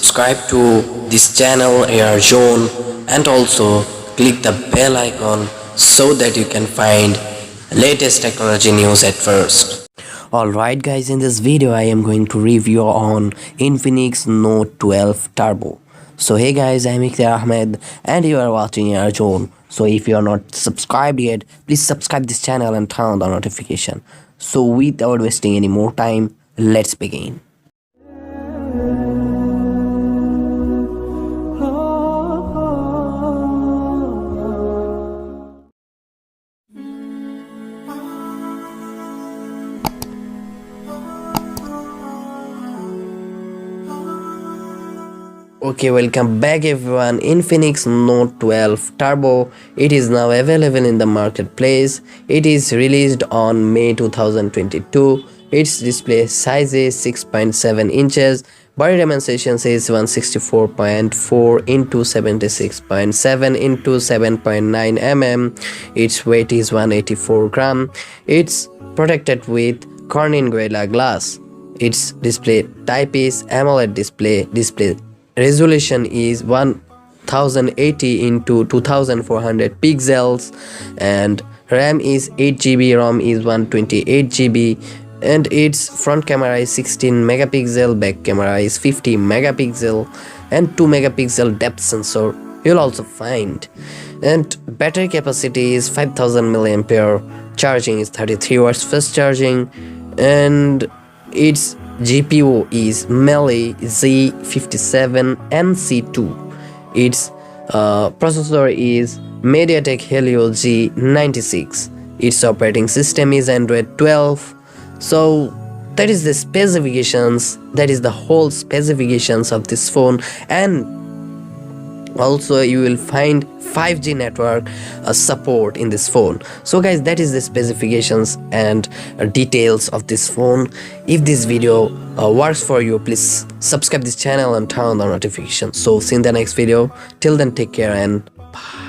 subscribe to this channel ARZONE and also click the bell icon so that you can find latest technology news at first. Alright guys, in this video I am going to review on Infinix Note 12 Turbo. So hey guys, I am Ikhtier and you are watching ARZONE. So if you are not subscribed yet, please subscribe this channel and turn on the notification. So without wasting any more time, let's begin. Okay, welcome back everyone. Infinix Note 12 Turbo, it is now available in the marketplace. It is released on May 2022. Its display size is 6.7 inches. Body dimension is 164.4 into 76.7 into 7.9 mm. Its weight is 184 gram. It's protected with Corning Gorilla Glass. Its display type is AMOLED display. Display resolution is 1080 into 2400 pixels, and RAM is 8GB, ROM is 128GB, and its front camera is 16 megapixel, back camera is 50 megapixel, and 2 megapixel depth sensor you'll also find. And battery capacity is 5000 milliampere, charging is 33 watts fast charging, and its GPU is Melee Z57NC2. Its processor is MediaTek Helio G96. Its operating system is Android 12. So that is the specifications, that is the whole specifications of this phone. And also you will find 5G network support in this phone. So guys, that is the specifications and details of this phone. If this video works for you, please subscribe this channel and turn on the notification. So see you in the next video. Till then, take care and bye.